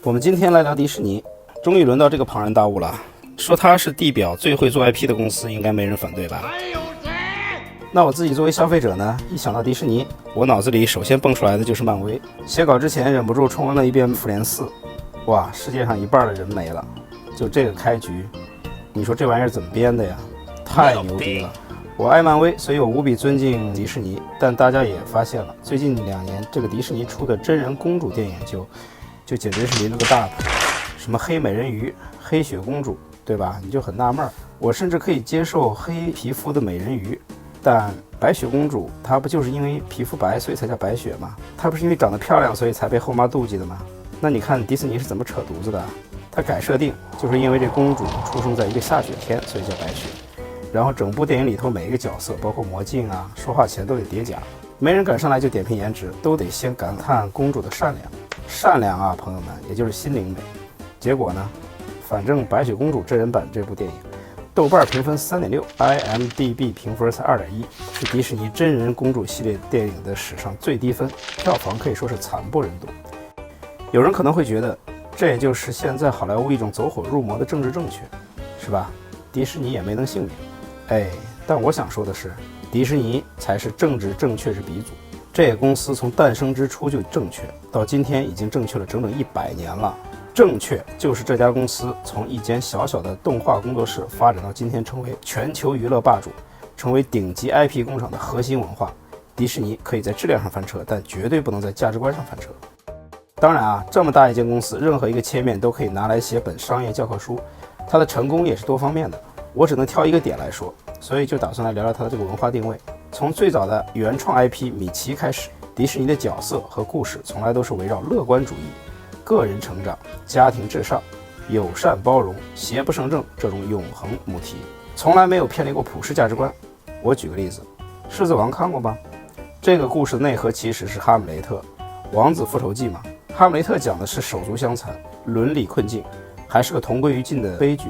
我们今天来聊迪士尼，终于轮到这个庞然大物了。说它是地表最会做 IP 的公司，应该没人反对吧？那我自己作为消费者呢，一想到迪士尼，我脑子里首先蹦出来的就是漫威。写稿之前忍不住重温了一遍复联4，哇，世界上一半的人没了，就这个开局，你说这玩意儿怎么编的呀？太牛逼了！我爱漫威，所以我无比尊敬迪士尼。但大家也发现了，最近2年这个迪士尼出的真人公主电影就简直是淋了个大盆，什么黑美人鱼、黑雪公主，对吧？你就很纳闷，我甚至可以接受黑皮肤的美人鱼，但白雪公主她不就是因为皮肤白所以才叫白雪吗？她不是因为长得漂亮所以才被后妈妒忌的吗？那你看迪士尼是怎么扯犊子的？她改设定就是因为这公主出生在一个下雪天，所以叫白雪。然后整部电影里头每一个角色，包括魔镜啊，说话前都得叠甲，没人敢上来就点评颜值，都得先感叹公主的善良。善良啊，朋友们，也就是心灵美。结果呢，反正《白雪公主》真人版这部电影，豆瓣评分3.6，IMDB 评分才2.1，是迪士尼真人公主系列电影的史上最低分，票房可以说是惨不忍睹。有人可能会觉得，这也就是现在好莱坞一种走火入魔的政治正确，是吧？迪士尼也没能幸免。但我想说的是，迪士尼才是政治正确之鼻祖。这个公司从诞生之初就正确，到今天已经正确了整整100年了。正确就是这家公司从一间小小的动画工作室发展到今天成为全球娱乐霸主，成为顶级 IP 工厂的核心文化。迪士尼可以在质量上翻车，但绝对不能在价值观上翻车。当然啊，这么大一间公司，任何一个切面都可以拿来写本商业教科书，它的成功也是多方面的。我只能挑一个点来说，所以就打算来聊聊它的这个文化定位。从最早的原创 IP 米奇开始，迪士尼的角色和故事从来都是围绕乐观主义、个人成长、家庭至上、友善包容、邪不胜正这种永恒母题，从来没有偏离过普世价值观。我举个例子，狮子王看过吗？这个故事的内核其实是哈姆雷特，王子复仇记嘛。哈姆雷特讲的是手足相残、伦理困境，还是个同归于尽的悲剧。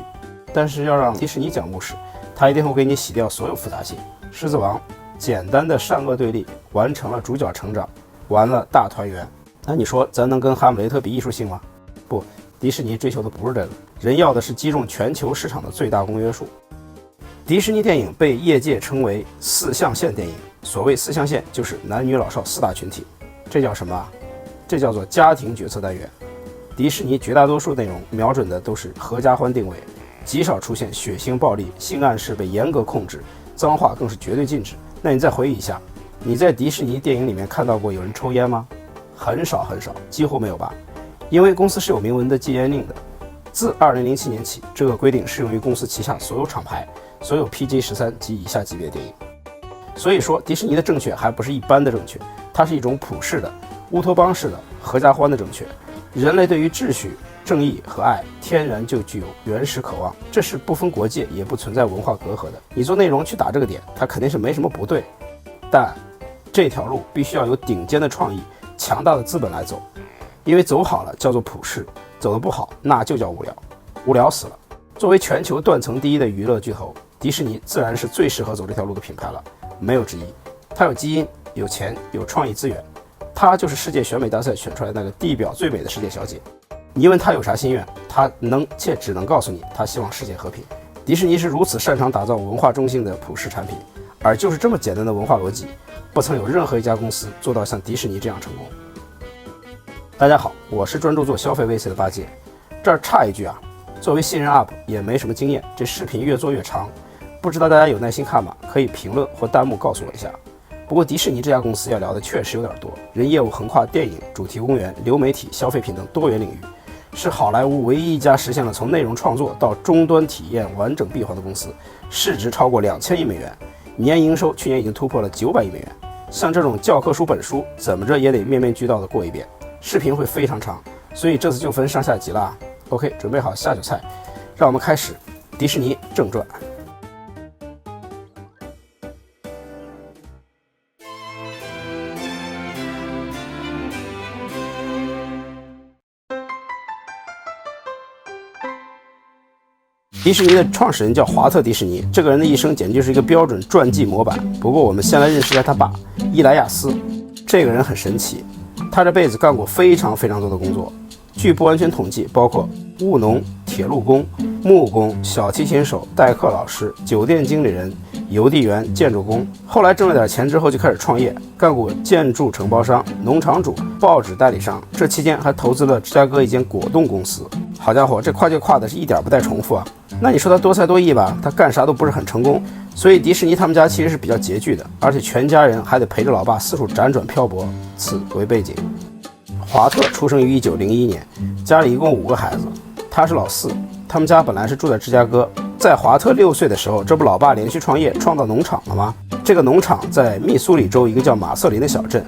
但是要让迪士尼讲故事，他一定会给你洗掉所有复杂性。狮子王简单的善恶对立完成了主角成长，完了大团圆。那你说咱能跟哈姆雷特比艺术性吗？不，迪士尼追求的不是这个，人要的是击中全球市场的最大公约数。迪士尼电影被业界称为4象限电影，所谓4象限就是男女老少4大群体。这叫什么啊？这叫做家庭决策单元。迪士尼绝大多数内容瞄准的都是合家欢定位，极少出现血腥暴力，性暗示被严格控制，脏话更是绝对禁止。那你再回忆一下，你在迪士尼电影里面看到过有人抽烟吗？很少，几乎没有吧？因为公司是有明文的戒烟令的。自2007年起，这个规定适用于公司旗下所有厂牌、所有 PG-13及以下级别电影。所以说，迪士尼的正确还不是一般的正确，它是一种普世的、乌托邦式的、合家欢的正确。人类对于秩序、正义和爱天然就具有原始渴望，这是不分国界也不存在文化隔阂的。你做内容去打这个点，它肯定是没什么不对，但这条路必须要有顶尖的创意、强大的资本来走，因为走好了叫做普世，走得不好那就叫无聊，无聊死了。作为全球断层第一的娱乐巨头，迪士尼自然是最适合走这条路的品牌了，没有之一。它有基因、有钱、有创意资源，它就是世界选美大赛选出来那个地表最美的世界小姐。你问他有啥心愿，他能且只能告诉你，他希望世界和平。迪士尼是如此擅长打造文化中心的普世产品，而就是这么简单的文化逻辑，不曾有任何一家公司做到像迪士尼这样成功。大家好，我是专注做消费 VC 的八戒。这儿插一句啊，作为新人 UP 也没什么经验，这视频越做越长，不知道大家有耐心看吗？可以评论或弹幕告诉我一下。不过迪士尼这家公司要聊的确实有点多，人业务横跨电影、主题公园、流媒体、消费品等多元领域，是好莱坞唯一一家实现了从内容创作到终端体验完整闭环的公司，市值超过2000亿美元，年营收去年已经突破了900亿美元。像这种教科书本书，怎么着也得面面俱到的过一遍。视频会非常长，所以这次就分上下集啦。OK， 准备好下酒菜，让我们开始迪士尼正传。迪士尼的创始人叫华特·迪士尼，这个人的一生简直就是一个标准传记模板。不过我们先来认识一下他爸伊莱亚斯。这个人很神奇，他这辈子干过非常多的工作，据不完全统计，包括务农、铁路工、木工、小提琴手、代课老师、酒店经理人、邮递员、建筑工。后来挣了点钱之后就开始创业，干过建筑承包商、农场主、报纸代理商，这期间还投资了芝加哥一间果冻公司。好家伙，这跨界跨的是一点不带重复啊！那你说他多才多艺吧，他干啥都不是很成功，所以迪士尼他们家其实是比较拮据的，而且全家人还得陪着老爸四处辗转漂泊。此为背景。华特出生于1901年，家里一共5个孩子，他是老四。他们家本来是住在芝加哥，在华特6岁的时候，这不老爸连续创业创造农场了吗？这个农场在密苏里州一个叫马瑟林的小镇，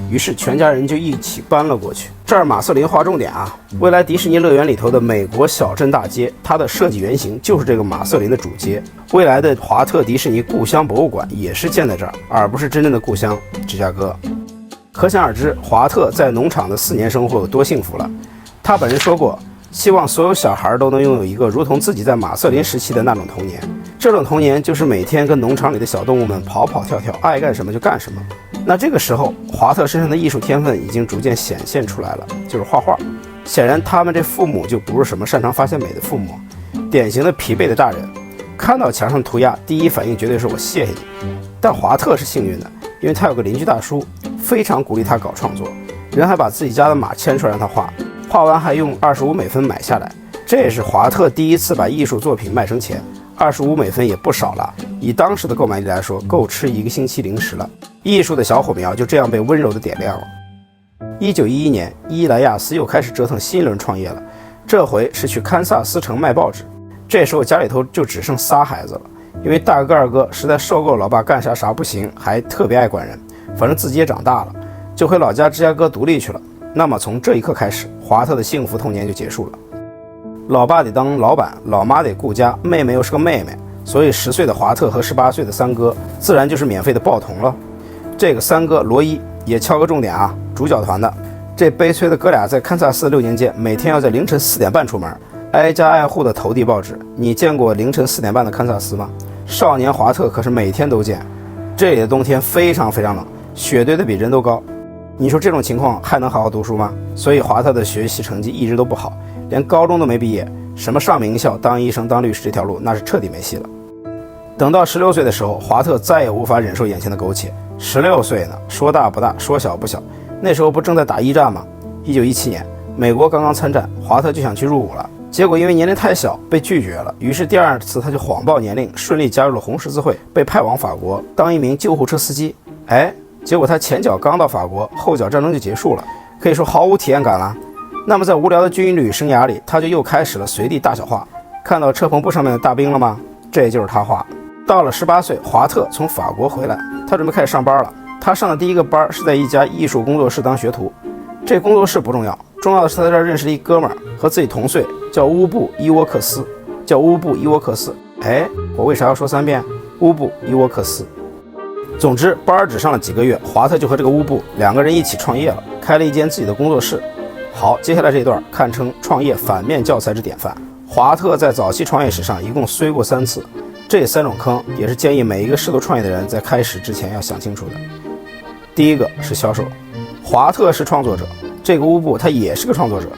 于是全家人就一起搬了过去。这儿马瑟林划重点啊，未来迪士尼乐园里头的美国小镇大街，它的设计原型就是这个马瑟林的主街。未来的华特迪士尼故乡博物馆也是建在这儿，而不是真正的故乡芝加哥。可想而知，华特在农场的4年生活有多幸福了。他本人说过，希望所有小孩都能拥有一个如同自己在马瑟林时期的那种童年。这种童年就是每天跟农场里的小动物们跑跑跳跳，爱干什么就干什么。那这个时候，华特身上的艺术天分已经逐渐显现出来了，就是画画。显然他们这父母就不是什么擅长发现美的父母，典型的疲惫的大人，看到墙上涂鸦，第一反应绝对是我谢谢你。但华特是幸运的，因为他有个邻居大叔，非常鼓励他搞创作，人还把自己家的马牵出来让他画，画完还用25美分买下来。这也是华特第一次把艺术作品卖成钱，25美分也不少了，以当时的购买力来说，够吃1个星期零食了。艺术的小火苗就这样被温柔地点亮了。1911年，伊莱亚斯又开始折腾新一轮创业了，这回是去堪萨斯城卖报纸。这时候家里头就只剩仨孩子了，因为大哥二哥实在受够老爸干啥不行，还特别爱管人，反正自己也长大了，就回老家芝加哥独立去了。那么从这一刻开始，华特的幸福童年就结束了。老爸得当老板，老妈得顾家，妹妹又是个妹妹，所以10岁的华特和18岁的三哥自然就是免费的报童了。这个三哥罗伊也敲个重点啊，主角团的。这悲催的哥俩在堪萨斯6年间，每天要在凌晨4点半出门，挨家挨户的投递报纸。你见过凌晨4点半的堪萨斯吗？少年华特可是每天都见。这里的冬天非常冷，雪堆得比人都高。你说这种情况还能好好读书吗？所以华特的学习成绩一直都不好，连高中都没毕业，什么上名校、当医生、当律师这条路那是彻底没戏了。等到16岁的时候，华特再也无法忍受眼前的苟且。16岁呢，说大不大，说小不小。那时候不正在打1战吗？1917年，美国刚刚参战，华特就想去入伍了，结果因为年龄太小被拒绝了。于是第2次他就谎报年龄，顺利加入了红十字会，被派往法国当一名救护车司机。结果他前脚刚到法国，后脚战争就结束了，可以说毫无体验感了。那么在无聊的军旅生涯里，他就又开始了随地大小画。看到车棚布上面的大兵了吗？这就是他画。到了18岁，华特从法国回来，他准备开始上班了。他上的第一个班是在一家艺术工作室当学徒。这工作室不重要，重要的是他在这儿认识了一哥们儿，和自己同岁，叫乌布伊沃克斯。我为啥要说3遍？乌布伊沃克斯。总之，班只上了几个月，华特就和这个乌布2个人一起创业了，开了一间自己的工作室。好，接下来这一段堪称创业反面教材之典范。华特在早期创业史上一共摔过3次，这3种坑也是建议每一个试图创业的人在开始之前要想清楚的。第一个是销售，华特是创作者，这个乌布他也是个创作者，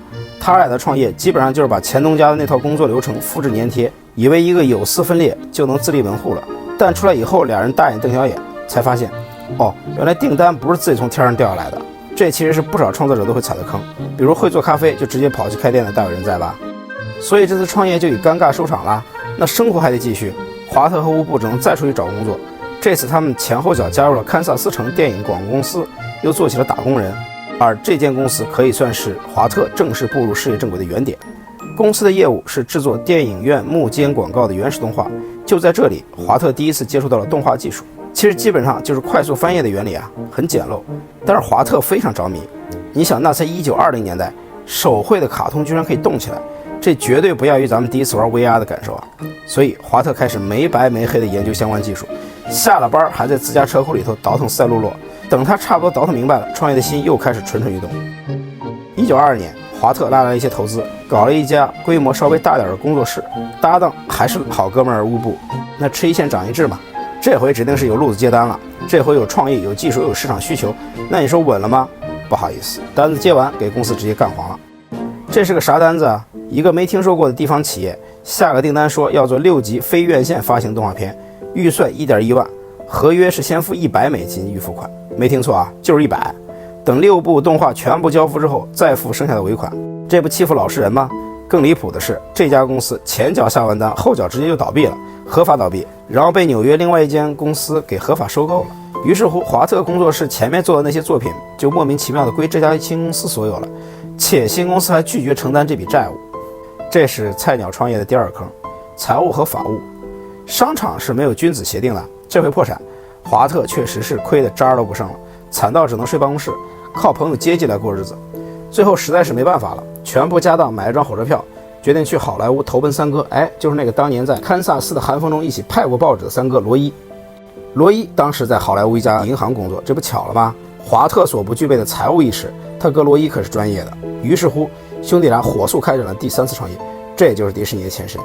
他俩的创业基本上就是把前东家的那套工作流程复制粘贴，以为一个有丝分裂就能自立门户了。但出来以后，俩人大眼瞪小眼，才发现原来订单不是自己从天上掉下来的。这其实是不少创作者都会踩的坑，比如会做咖啡就直接跑去开店的大有人在吧。所以这次创业就以尴尬收场了。那生活还得继续，华特和乌布只能再出去找工作。这次他们前后脚加入了堪萨斯城电影广告公司，又做起了打工人。而这间公司可以算是华特正式步入事业正轨的原点。公司的业务是制作电影院幕间广告的原始动画。就在这里，华特第一次接触到了动画技术。其实基本上就是快速翻页的原理啊，很简陋，但是华特非常着迷。你想，那才1920年代，手绘的卡通居然可以动起来，这绝对不亚于咱们第一次玩 VR 的感受啊！所以华特开始没白没黑的研究相关技术，下了班还在自家车库里头倒腾赛璐珞。等他差不多倒腾明白了，创业的心又开始蠢蠢欲动。1922年，华特拉来了一些投资，搞了一家规模稍微大点的工作室，搭档还是好哥们乌布。那吃一堑长一智嘛，这回指定是有路子接单了，这回有创意、有技术、有市场需求，那你说稳了吗？不好意思，单子接完给公司直接干黄了。这是个啥单子啊？一个没听说过的地方企业下个订单，说要做6集非院线发行动画片，预算1.1万，合约是先付$100预付款，没听错啊，就是100。等6部动画全部交付之后，再付剩下的尾款，这不欺负老实人吗？更离谱的是，这家公司前脚下完单，后脚直接就倒闭了，合法倒闭，然后被纽约另外一间公司给合法收购了。于是乎，华特工作室前面做的那些作品就莫名其妙的归这家新公司所有了，且新公司还拒绝承担这笔债务。这是菜鸟创业的第二坑，财务和法务。商场是没有君子协定的，这回破产，华特确实是亏得渣儿都不剩了，惨到只能睡办公室，靠朋友接济来过日子。最后实在是没办法了，全部家当买了张火车票，决定去好莱坞投奔三哥。就是那个当年在堪萨斯的寒风中一起派过报纸的三哥罗伊。罗伊当时在好莱坞一家银行工作，这不巧了吗？华特所不具备的财务意识，他哥罗伊可是专业的。于是乎，兄弟俩火速开展了第3次创业，这也就是迪士尼的前身。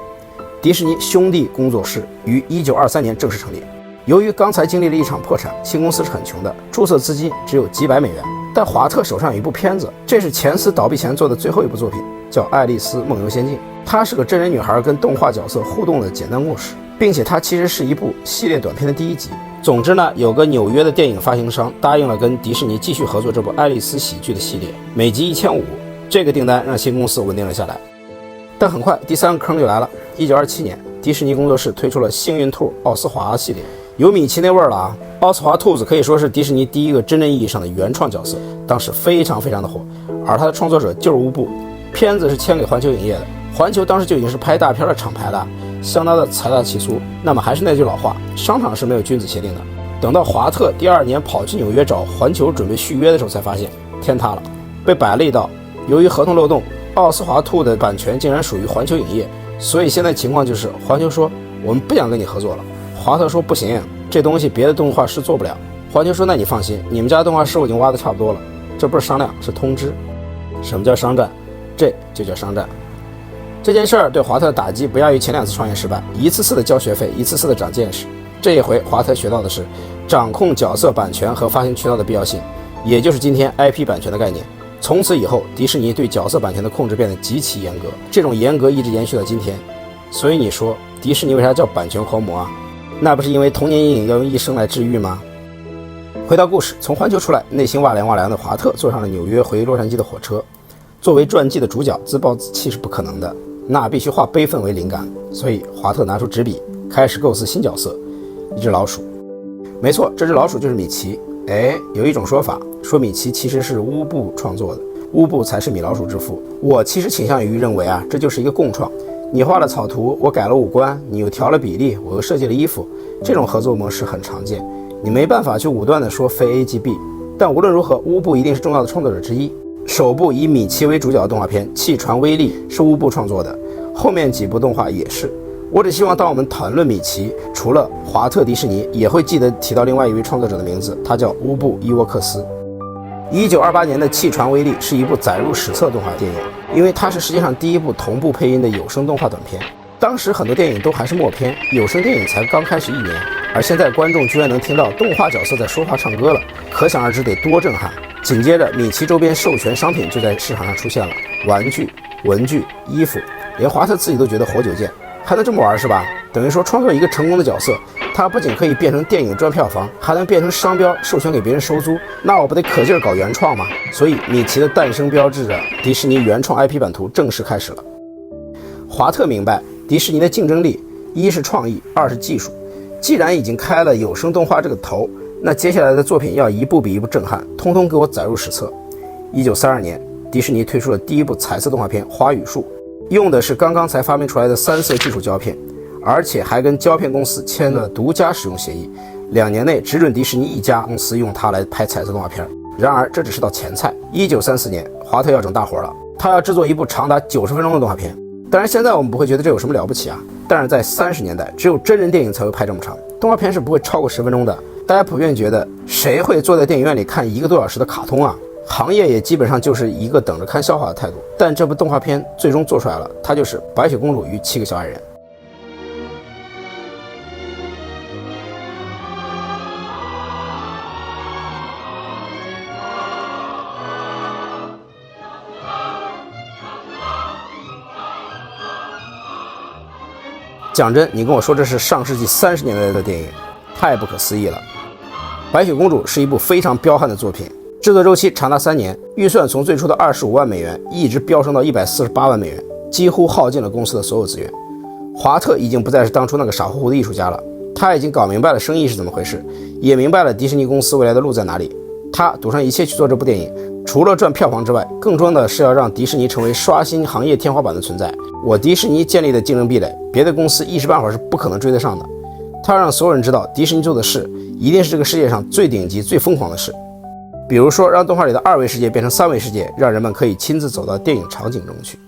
迪士尼兄弟工作室于1923年正式成立。由于刚才经历了一场破产，新公司是很穷的，注册资金只有几百美元。但华特手上有一部片子，这是前司倒闭前做的最后一部作品，叫《爱丽丝梦游仙境》。它是个真人女孩跟动画角色互动的简单故事，并且它其实是一部系列短片的第1集。总之呢，有个纽约的电影发行商答应了跟迪士尼继续合作这部爱丽丝喜剧的系列，每集1500。这个订单让新公司稳定了下来。但很快第3个坑就来了。1927年，迪士尼工作室推出了幸运兔奥斯华系列，有米奇那味儿了啊！奥斯华兔子可以说是迪士尼第一个真正意义上的原创角色，当时非常的火，而他的创作者就是乌布。片子是签给环球影业的，环球当时就已经是拍大片的厂牌了，相当的财大气粗。那么还是那句老话，商场是没有君子协定的。等到华特第2年跑去纽约找环球准备续约的时候，才发现天塌了，被摆了一道。由于合同漏洞，奥斯华兔的版权竟然属于环球影业，所以现在情况就是环球说我们不想跟你合作了，华特说不行，这东西别的动画师做不了。环球说那你放心，你们家动画师我已经挖得差不多了，这不是商量，是通知。什么叫商战？这就叫商战。这件事儿对华特的打击不亚于前2次创业失败，一次次的交学费，一次次的长见识。这一回华特学到的是掌控角色版权和发行渠道的必要性，也就是今天 IP 版权的概念。从此以后，迪士尼对角色版权的控制变得极其严格，这种严格一直延续到今天。所以你说迪士尼为啥叫版权狂魔啊？那不是因为童年阴影要用一生来治愈吗？回到故事，从环球出来，内心哇凉哇凉的华特坐上了纽约回洛杉矶的火车。作为传记的主角，自暴自弃是不可能的，那必须化悲愤为灵感。所以华特拿出纸笔，开始构思新角色，一只老鼠。没错，这只老鼠就是米奇。有一种说法说米奇其实是乌布创作的，乌布才是米老鼠之父。我其实倾向于认为啊，这就是一个共创。你画了草图，我改了五官，你又调了比例，我又设计了衣服，这种合作模式很常见。你没办法去武断的说非 A 即 B。但无论如何，乌布一定是重要的创作者之一。首部以米奇为主角的动画片《气船威力》是乌布创作的，后面几部动画也是。我只希望当我们谈论米奇，除了华特迪士尼，也会记得提到另外一位创作者的名字，他叫乌布伊沃克斯。1928年的《气船威力》是一部载入史册的动画电影，因为它是世界上第一部同步配音的有声动画短片。当时很多电影都还是默片，有声电影才刚开始1年，而现在观众居然能听到动画角色在说话唱歌了，可想而知得多震撼。紧接着，米奇周边授权商品就在市场上出现了，玩具、文具、衣服，连华特自己都觉得活久见。还能这么玩是吧？等于说创作一个成功的角色，它不仅可以变成电影赚票房，还能变成商标授权给别人收租，那我不得可劲儿搞原创吗？所以米奇的诞生标志着迪士尼原创 IP 版图正式开始了。华特明白迪士尼的竞争力，一是创意，二是技术。既然已经开了有声动画这个头，那接下来的作品要一部比一部震撼，通通给我载入史册。1932年，迪士尼推出了第一部彩色动画片《花与树》。用的是刚刚才发明出来的3色技术胶片，而且还跟胶片公司签了独家使用协议，2年内只准迪士尼一家公司用它来拍彩色动画片。然而这只是道前菜。1934年，华特要整大活了，他要制作一部长达90分钟的动画片。当然现在我们不会觉得这有什么了不起啊，但是在30年代，只有真人电影才会拍这么长，动画片是不会超过10分钟的。大家普遍觉得谁会坐在电影院里看1个多小时的卡通啊？行业也基本上就是一个等着看笑话的态度。但这部动画片最终做出来了，它就是白雪公主与7个小矮人。讲真，你跟我说这是上世纪30年代的电影，太不可思议了。白雪公主是一部非常彪悍的作品，制作周期长达3年，预算从最初的25万美元一直飙升到148万美元，几乎耗尽了公司的所有资源。华特已经不再是当初那个傻乎乎的艺术家了，他已经搞明白了生意是怎么回事，也明白了迪士尼公司未来的路在哪里。他赌上一切去做这部电影，除了赚票房之外，更重要的是要让迪士尼成为刷新行业天花板的存在。我迪士尼建立的竞争壁垒，别的公司一时半会儿是不可能追得上的。他要让所有人知道，迪士尼做的事一定是这个世界上最顶级、最疯狂的事。比如说，让动画里的2维世界变成3维世界，让人们可以亲自走到电影场景中去。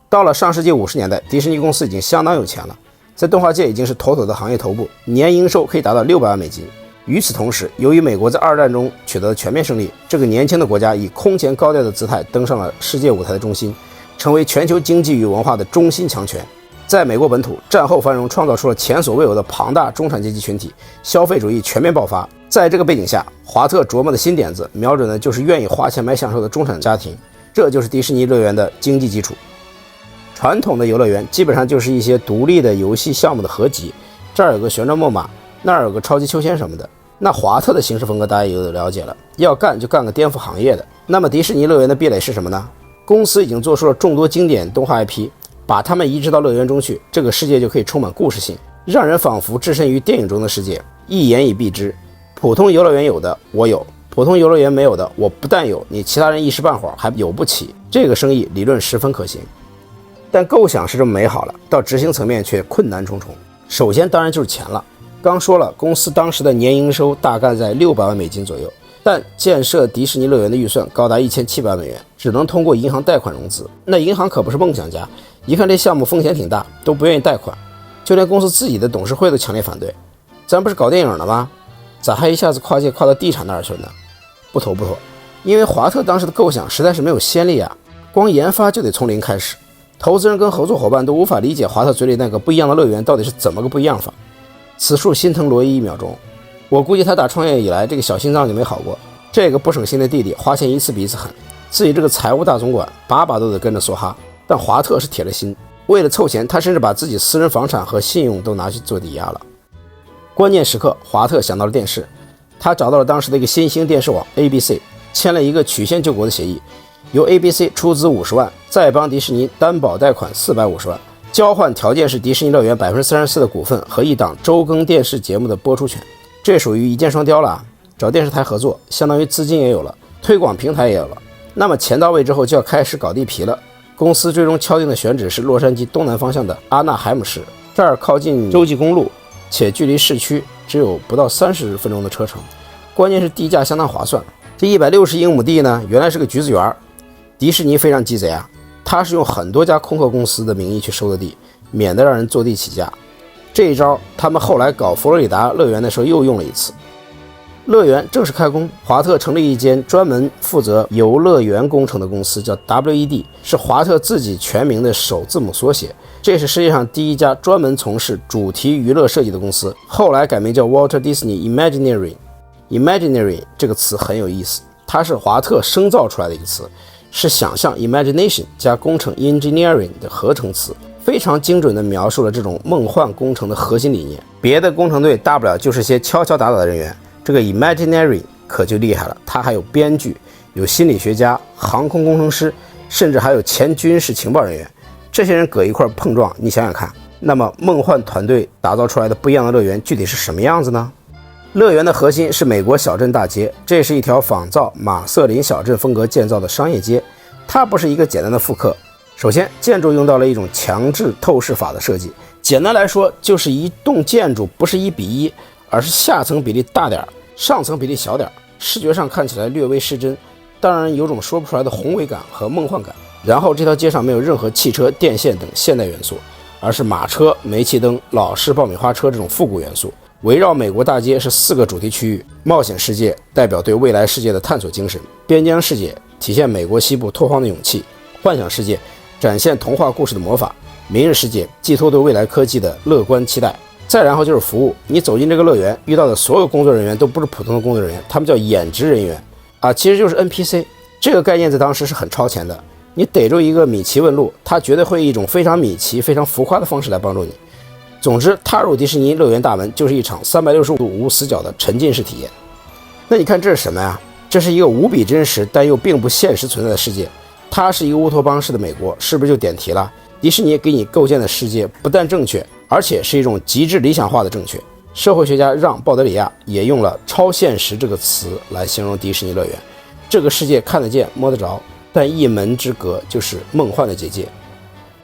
到了上世纪50年代，迪士尼公司已经相当有钱了，在动画界已经是妥妥的行业头部，年营收可以达到600万美金。与此同时，由于美国在2战中取得了全面胜利，这个年轻的国家以空前高调的姿态登上了世界舞台的中心，成为全球经济与文化的中心强权。在美国本土，战后繁荣创造出了前所未有的庞大中产阶级群体，消费主义全面爆发。在这个背景下，华特琢磨的新点子瞄准的就是愿意花钱买享受的中产家庭，这就是迪士尼乐园的经济基础。传统的游乐园基本上就是一些独立的游戏项目的合集，这儿有个旋转木马，那儿有个超级秋千什么的。那华特的形式风格大家也有了解了，要干就干个颠覆行业的。那么迪士尼乐园的壁垒是什么呢？公司已经做出了众多经典动画 IP， 把它们移植到乐园中去，这个世界就可以充满故事性，让人仿佛置身于电影中的世界。一言以蔽之，普通游乐园有的我有，普通游乐园没有的我不但有，你其他人一时半会儿还有不起。这个生意理论十分可行，但构想是这么美好了，到执行层面却困难重重。首先当然就是钱了。刚说了，公司当时的年营收大概在600万美金左右，但建设迪士尼乐园的预算高达1700万美元，只能通过银行贷款融资。那银行可不是梦想家，一看这项目风险挺大，都不愿意贷款，就连公司自己的董事会都强烈反对。咱不是搞电影的吗？咋还一下子跨界跨到地产那儿去了呢？不妥，因为华特当时的构想实在是没有先例啊，光研发就得从零开始，投资人跟合作伙伴都无法理解华特嘴里那个不一样的乐园到底是怎么个不一样法。此处心疼罗伊1秒钟，我估计他打创业以来这个小心脏就没好过。这个不省心的弟弟花钱一次比一次狠，自己这个财务大总管把都得跟着梭哈。但华特是铁了心，为了凑钱，他甚至把自己私人房产和信用都拿去做抵押了。关键时刻，华特想到了电视，他找到了当时的一个新兴电视网 ABC， 签了一个曲线救国的协议，由 ABC 出资50万，再帮迪士尼担保贷款450万。交换条件是迪士尼乐园34%的股份和一档周更电视节目的播出权，这属于一箭双雕了。找电视台合作，相当于资金也有了，推广平台也有了。那么钱到位之后就要开始搞地皮了。公司最终敲定的选址是洛杉矶东南方向的阿纳海姆市，这儿靠近洲际公路，且距离市区只有不到30分钟的车程。关键是地价相当划算，这160英亩地呢，原来是个橘子园。迪士尼非常鸡贼啊，他是用很多家空壳公司的名义去收的地，免得让人坐地起价。这一招他们后来搞佛罗里达乐园的时候又用了一次。乐园正式开工，华特成立一间专门负责游乐园工程的公司，叫 WED， 是华特自己全名的首字母缩写。这是世界上第一家专门从事主题娱乐设计的公司，后来改名叫 Walt Disney Imagineering。 这个词很有意思，它是华特生造出来的一个词，是想象 imagination 加工程 engineering 的合成词，非常精准地描述了这种梦幻工程的核心理念。别的工程队大不了就是些敲敲打打的人员，这个 imaginary 可就厉害了，它还有编剧，有心理学家，航空工程师，甚至还有前军事情报人员。这些人搁一块碰撞，你想想看，那么梦幻团队打造出来的不一样的乐园具体是什么样子呢？乐园的核心是美国小镇大街，这是一条仿造马瑟林小镇风格建造的商业街，它不是一个简单的复刻。首先，建筑用到了一种强制透视法的设计，简单来说就是一栋建筑不是1:1，而是下层比例大点，上层比例小点，视觉上看起来略微失真，当然有种说不出来的宏伟感和梦幻感。然后这条街上没有任何汽车、电线等现代元素，而是马车、煤气灯、老式爆米花车这种复古元素。围绕美国大街是4个主题区域：冒险世界代表对未来世界的探索精神，边疆世界体现美国西部拓荒的勇气，幻想世界展现童话故事的魔法，明日世界寄托对未来科技的乐观期待。再然后就是服务，你走进这个乐园遇到的所有工作人员都不是普通的工作人员，他们叫演职人员啊，其实就是 NPC。 这个概念在当时是很超前的，你逮住一个米奇问路，他绝对会以一种非常米奇非常浮夸的方式来帮助你。总之，踏入迪士尼乐园大门就是一场365度无死角的沉浸式体验。那你看这是什么呀？这是一个无比真实但又并不现实存在的世界，它是一个乌托邦式的美国，是不是就点题了？迪士尼给你构建的世界不但正确，而且是一种极致理想化的正确。社会学家让·鲍德里亚也用了超现实这个词来形容迪士尼乐园。这个世界看得见摸得着，但一门之隔就是梦幻的结界。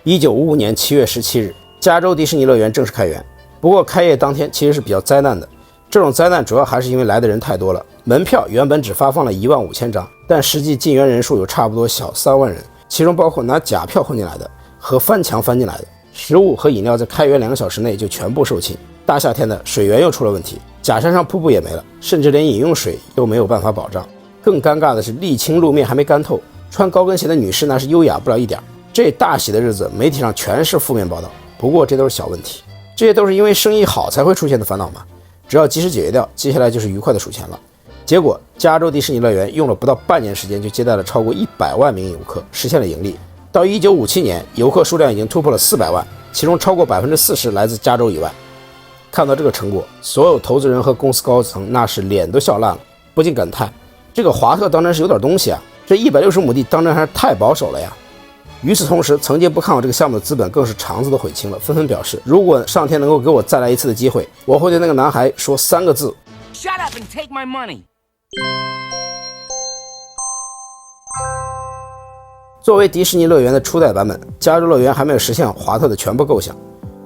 1955年7月17日，加州迪士尼乐园正式开园。不过开业当天其实是比较灾难的，这种灾难主要还是因为来的人太多了。门票原本只发放了15000张，但实际进园人数有差不多小3万人，其中包括拿假票混进来的和翻墙翻进来的。食物和饮料在开园2个小时内就全部售罄。大夏天的，水源又出了问题，假山上瀑布也没了，甚至连饮用水都没有办法保障。更尴尬的是，沥青路面还没干透，穿高跟鞋的女士那是优雅不了一点。这大喜的日子，媒体上全是负面报道。不过这都是小问题，这些都是因为生意好才会出现的烦恼嘛。只要及时解决掉，接下来就是愉快的数钱了。结果，加州迪士尼乐园用了不到半年时间就接待了超过100万名游客，实现了盈利。到1957年，游客数量已经突破了400万，其中超过40%来自加州以外。看到这个成果，所有投资人和公司高层那是脸都笑烂了，不禁感叹：这个华特当真是有点东西啊！这160亩地当真还是太保守了呀！与此同时，曾经不看好这个项目的资本更是肠子都悔青了，纷纷表示：如果上天能够给我再来一次的机会，我会对那个男孩说3个字 ：Shut up and take my money。作为迪士尼乐园的初代版本，加州乐园还没有实现华特的全部构想。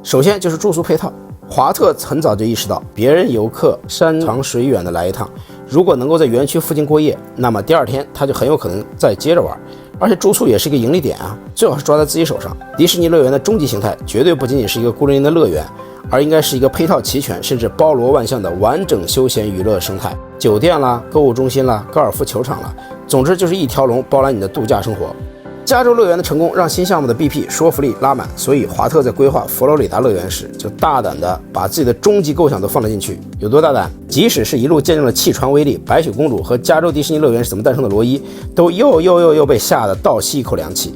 首先就是住宿配套，华特很早就意识到，别人游客山长水远的来一趟，如果能够在园区附近过夜，那么第2天他就很有可能再接着玩。而且住宿也是一个盈利点啊，最好是抓在自己手上。迪士尼乐园的终极形态绝对不仅仅是一个孤零零的乐园，而应该是一个配套齐全甚至包罗万象的完整休闲娱乐生态，酒店啦、购物中心啦、高尔夫球场啦，总之就是一条龙包揽你的度假生活。加州乐园的成功让新项目的 BP 说服力拉满，所以华特在规划佛罗里达乐园时就大胆地把自己的终极构想都放了进去。有多大胆？即使是一路见证了气船威力、白雪公主和加州迪士尼乐园是怎么诞生的罗伊，都又被吓得倒吸一口凉气。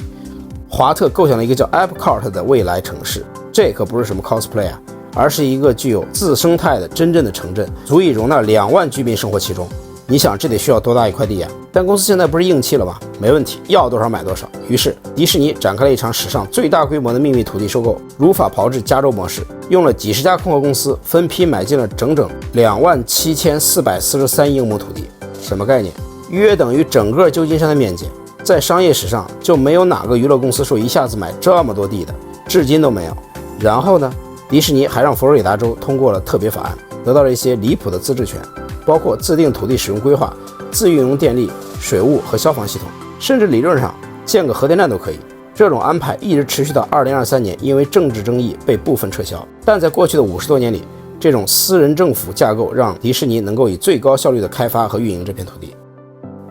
华特构想了一个叫 Epcot 的未来城市，这可不是什么 cosplay 啊，而是一个具有自生态的真正的城镇，足以容纳2万居民生活其中。你想这得需要多大一块地啊？但公司现在不是硬气了吗？没问题，要多少买多少。于是迪士尼展开了一场史上最大规模的秘密土地收购，如法炮制加州模式，用了几十家空壳公司分批买进了整整27443英亩土地。什么概念？约等于整个旧金山的面积。在商业史上就没有哪个娱乐公司说一下子买这么多地的，至今都没有。然后呢，迪士尼还让佛罗里达州通过了特别法案，得到了一些离谱的自治权，包括自定土地使用规划、自运用电力、水务和消防系统，甚至理论上建个核电站都可以。这种安排一直持续到2023年，因为政治争议被部分撤销。但在过去的50多年里，这种私人政府架构让迪士尼能够以最高效率的开发和运营这片土地。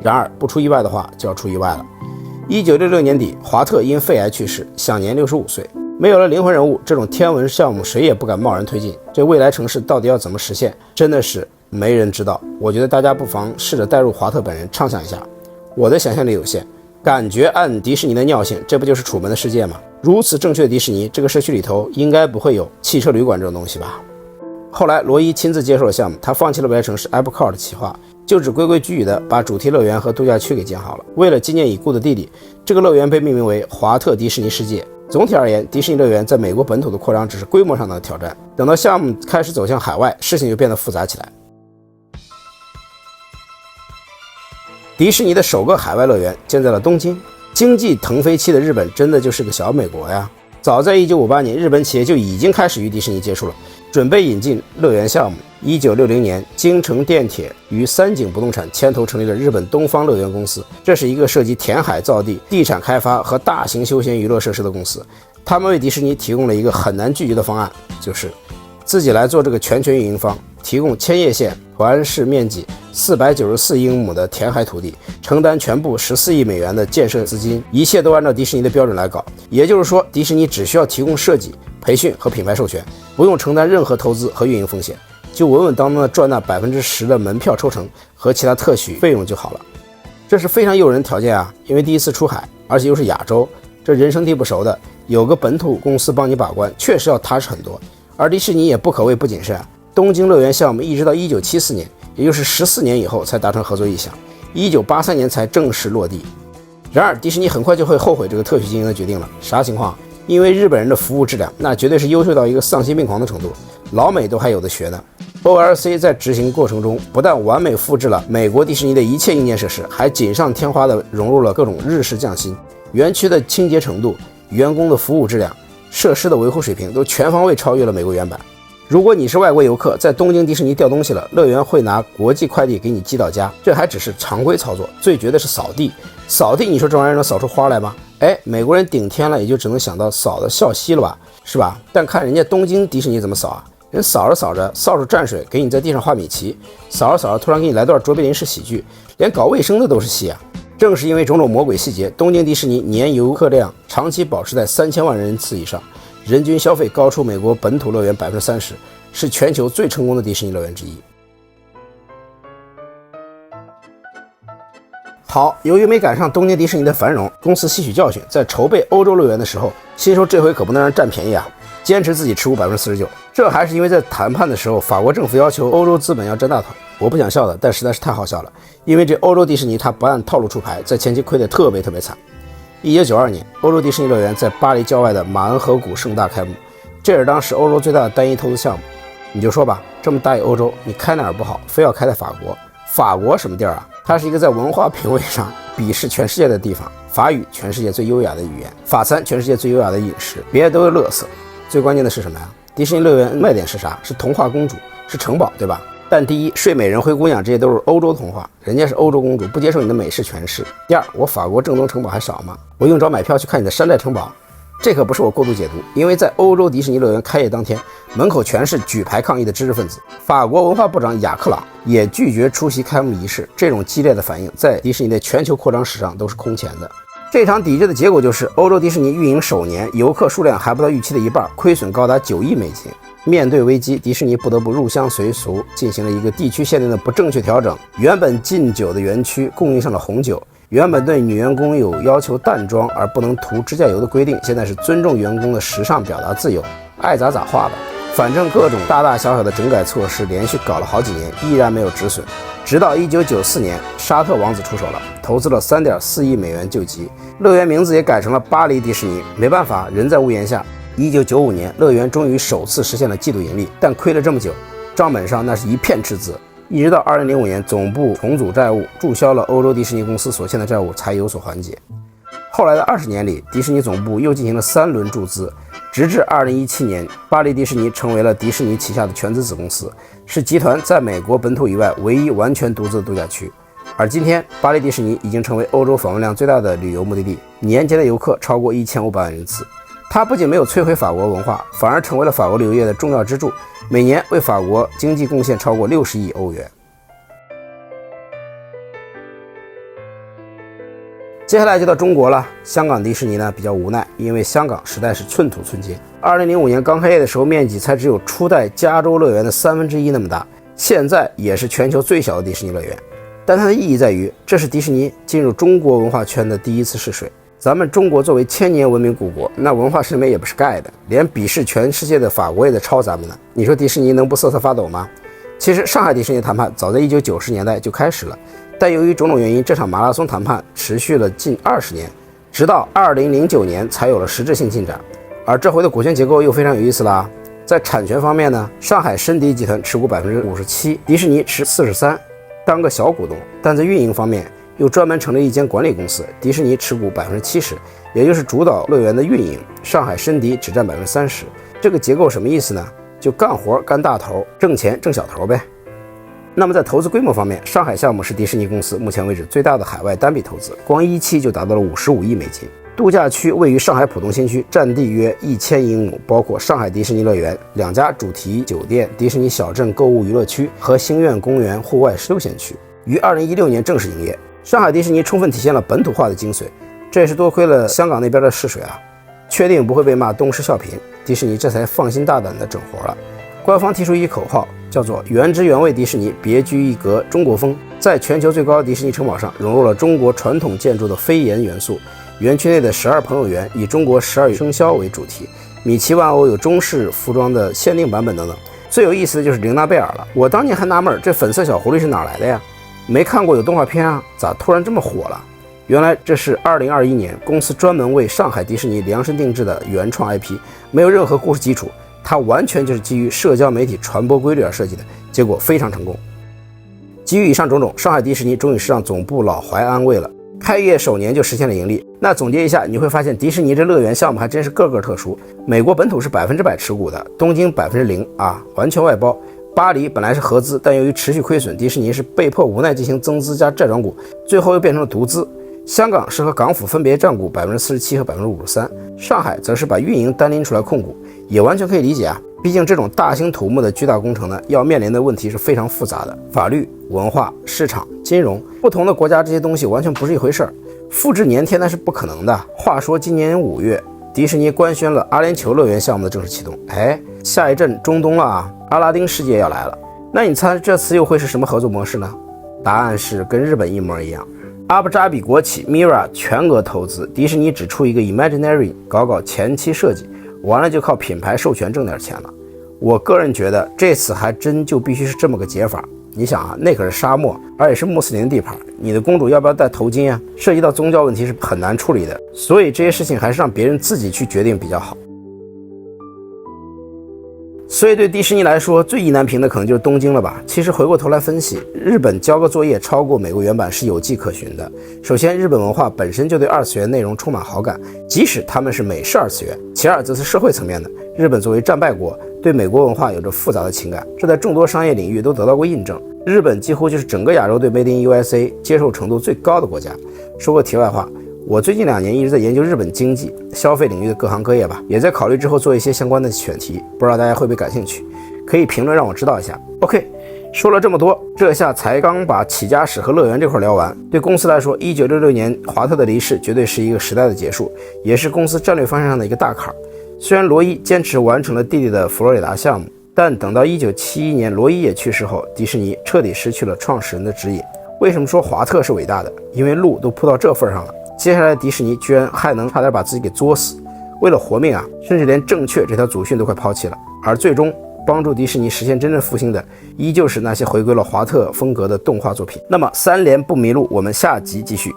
然而不出意外的话，就要出意外了。1966年底，华特因肺癌去世，享年65岁。没有了灵魂人物，这种天文项目谁也不敢贸然推进。这未来城市到底要怎么实现，真的是没人知道。我觉得大家不妨试着带入华特本人畅想一下。我的想象力有限，感觉按迪士尼的尿性，这不就是楚门的世界吗？如此正确的迪士尼，这个社区里头应该不会有汽车旅馆这种东西吧。后来罗伊亲自接受了项目，他放弃了未来城市 Epcot 的企划，就只规规矩矩的把主题乐园和度假区给建好了。为了纪念已故的弟弟，这个乐园被命名为华特迪士尼世界。总体而言，迪士尼乐园在美国本土的扩张只是规模上的挑战，等到项目开始走向海外，事情就变得复杂起来。迪士尼的首个海外乐园建在了东京。经济腾飞期的日本真的就是个小美国呀！早在1958年，日本企业就已经开始与迪士尼接触了，准备引进乐园项目。1960年，京成电铁与三井不动产牵头成立了日本东方乐园公司，这是一个涉及填海造地、地产开发和大型休闲娱乐设施的公司。他们为迪士尼提供了一个很难拒绝的方案，就是自己来做这个全权运营方，提供千叶县环市面积494英亩的填海土地，承担全部14亿美元的建设资金，一切都按照迪士尼的标准来搞。也就是说，迪士尼只需要提供设计、培训和品牌授权，不用承担任何投资和运营风险，就稳稳当当的赚那10%的门票抽成和其他特许费用就好了。这是非常诱人的条件啊！因为第一次出海，而且又是亚洲，这人生地不熟的，有个本土公司帮你把关，确实要踏实很多。而迪士尼也不可谓不谨慎啊，东京乐园项目一直到1974年，也就是14年以后才达成合作意向，1983年才正式落地。然而迪士尼很快就会后悔这个特许经营的决定了。啥情况？因为日本人的服务质量那绝对是优秀到一个丧心病狂的程度，老美都还有的学呢。OLC 在执行过程中不但完美复制了美国迪士尼的一切硬件设施，还锦上添花地融入了各种日式匠心，园区的清洁程度、员工的服务质量、设施的维护水平都全方位超越了美国原版。如果你是外国游客，在东京迪士尼掉东西了，乐园会拿国际快递给你寄到家，这还只是常规操作，最绝的是扫地。扫地，你说这玩意儿能扫出花来吗？美国人顶天了，也就只能想到扫的笑嘻了吧，是吧？但看人家东京迪士尼怎么扫啊，人扫着扫着，扫帚蘸水给你在地上画米奇，扫着扫着突然给你来段卓别林式喜剧，连搞卫生的都是戏啊！正是因为种种魔鬼细节，东京迪士尼年游客量长期保持在3000万人次以上，人均消费高出美国本土乐园30%，是全球最成功的迪士尼乐园之一。好，由于没赶上东京迪士尼的繁荣，公司吸取教训，在筹备欧洲乐园的时候，心说这回可不能让人占便宜啊，坚持自己持股49%。这还是因为在谈判的时候，法国政府要求欧洲资本要占大头。我不想笑的，但实在是太好笑了，因为这欧洲迪士尼它不按套路出牌，在前期亏得特别惨。1992年，欧洲迪士尼乐园在巴黎郊外的马恩河谷盛大开幕，这是当时欧洲最大的单一投资项目。你就说吧，这么大一欧洲，你开哪儿不好，非要开在法国？法国什么地儿啊？它是一个在文化品味上鄙视全世界的地方。法语全世界最优雅的语言，法餐全世界最优雅的饮食，别的都是垃圾。最关键的是什么呀？迪士尼乐园卖点是啥？是童话公主，是城堡，对吧？但第一，睡美人、灰姑娘这些都是欧洲童话，人家是欧洲公主，不接受你的美式诠释。第二，我法国正宗城堡还少吗？我用着买票去看你的山寨城堡？这可不是我过度解读，因为在欧洲迪士尼乐园开业当天，门口全是举牌抗议的知识分子。法国文化部长雅克朗也拒绝出席开幕仪式，这种激烈的反应在迪士尼的全球扩张史上都是空前的。这场抵制的结果就是，欧洲迪士尼运营首年游客数量还不到预期的一半，亏损高达9亿美金。面对危机，迪士尼不得不入乡随俗，进行了一个地区限定的不正确调整。原本禁酒的园区供应上了红酒，原本对女员工有要求淡妆而不能涂指甲油的规定，现在是尊重员工的时尚表达自由，爱咋咋画吧。反正各种大大小小的整改措施连续搞了好几年，依然没有止损。直到1994年，沙特王子出手了，投资了3.4亿美元救急，乐园名字也改成了巴黎迪士尼。没办法，人在屋檐下。1995年，乐园终于首次实现了季度盈利，但亏了这么久，账本上那是一片赤字。一直到2005年，总部重组债务，注销了欧洲迪士尼公司所欠的债务，才有所缓解。后来的20年里，迪士尼总部又进行了3轮注资，直至2017年，巴黎迪士尼成为了迪士尼旗下的全资子公司，是集团在美国本土以外唯一完全独资的度假区。而今天，巴黎迪士尼已经成为欧洲访问量最大的旅游目的地，年间的游客超过1500万人次。它不仅没有摧毁法国文化，反而成为了法国旅游业的重要支柱，每年为法国经济贡献超过60亿欧元。接下来就到中国了，香港迪士尼呢比较无奈，因为香港实在是寸土寸金。2005年刚开业的时候，面积才只有初代加州乐园的1/3那么大，现在也是全球最小的迪士尼乐园。但它的意义在于，这是迪士尼进入中国文化圈的第一次试水。咱们中国作为1000年文明古国，那文化审美也不是盖的，连鄙视全世界的法国也得抄咱们呢。你说迪士尼能不瑟瑟发抖吗？其实上海迪士尼谈判早在1990年代就开始了，但由于种种原因，这场马拉松谈判持续了近20年，直到2009年才有了实质性进展。而这回的股权结构又非常有意思啦。在产权方面呢，上海申迪集团持股57%，迪士尼持43%，当个小股东。但在运营方面，又专门成立一间管理公司，迪士尼持股70%，也就是主导乐园的运营，上海申迪只占30%。这个结构什么意思呢？就干活干大头，挣钱挣小头呗。那么在投资规模方面，上海项目是迪士尼公司目前为止最大的海外单笔投资，光1期就达到了55亿美金。度假区位于上海浦东新区，占地约1000英亩，包括上海迪士尼乐园、2家主题酒店、迪士尼小镇购物娱乐区和星愿公园户外休闲区，于2016年正式营业。上海迪士尼充分体现了本土化的精髓，这也是多亏了香港那边的试水啊，确定不会被骂东施效颦，迪士尼这才放心大胆的整活了。官方提出一口号，叫做原汁原味迪士尼，别具一格中国风，在全球最高的迪士尼城堡上融入了中国传统建筑的飞檐元素。园区内的12朋友园以中国12生肖为主题，米奇玩偶有中式服装的限定版本等等。最有意思的就是玲娜贝尔了，我当年还纳闷这粉色小狐狸是哪来的呀？没看过有动画片啊，咋突然这么火了？原来这是2021年公司专门为上海迪士尼量身定制的原创 IP， 没有任何故事基础，它完全就是基于社交媒体传播规律而设计的，结果非常成功。基于以上种种，上海迪士尼终于是让总部老怀安慰了，开业首年就实现了盈利。那总结一下，你会发现迪士尼这乐园项目还真是个个特殊。美国本土是100%持股的，东京0%啊，完全外包。巴黎本来是合资，但由于持续亏损，迪士尼是被迫无奈进行增资加债转股，最后又变成了独资。香港是和港府分别占股47%和53%，上海则是把运营单拎出来控股，也完全可以理解啊。毕竟这种大兴土木的巨大工程呢，要面临的问题是非常复杂的，法律、文化、市场、金融，不同的国家这些东西完全不是一回事儿，复制粘贴那是不可能的。话说今年5月，迪士尼官宣了阿联酋乐园项目的正式启动，下一站中东了啊，阿拉丁世界要来了。那你猜这次又会是什么合作模式呢？答案是跟日本一模一样。阿布扎比国企 Mira 全额投资，迪士尼只出一个 Imaginary 搞前期设计，完了就靠品牌授权挣点钱了。我个人觉得这次还真就必须是这么个解法。你想啊，那可是沙漠，而且是穆斯林的地盘，你的公主要不要戴头巾啊？涉及到宗教问题是很难处理的，所以这些事情还是让别人自己去决定比较好。所以对迪士尼来说，最意难平的可能就是东京了吧。其实回过头来分析，日本交个作业超过美国原版是有迹可循的。首先，日本文化本身就对二次元内容充满好感，即使他们是美式二次元。其二则是社会层面的，日本作为战败国，对美国文化有着复杂的情感，这在众多商业领域都得到过印证。日本几乎就是整个亚洲对 Made in USA 接受程度最高的国家。说个题外话，我最近2年一直在研究日本经济、消费领域的各行各业吧，也在考虑之后做一些相关的选题，不知道大家会不会感兴趣，可以评论让我知道一下。OK， 说了这么多，这下才刚把起家史和乐园这块聊完。对公司来说，1966年华特的离世绝对是一个时代的结束，也是公司战略方向上的一个大坎。虽然罗伊坚持完成了弟弟的佛罗里达项目，但等到1971年罗伊也去世后，迪士尼彻底失去了创始人的指引。为什么说华特是伟大的？因为路都铺到这份上了，接下来迪士尼居然还能差点把自己给作死。为了活命啊，甚至连正确这条祖训都快抛弃了。而最终帮助迪士尼实现真正复兴的，依旧是那些回归了华特风格的动画作品。那么3连不迷路，我们下集继续。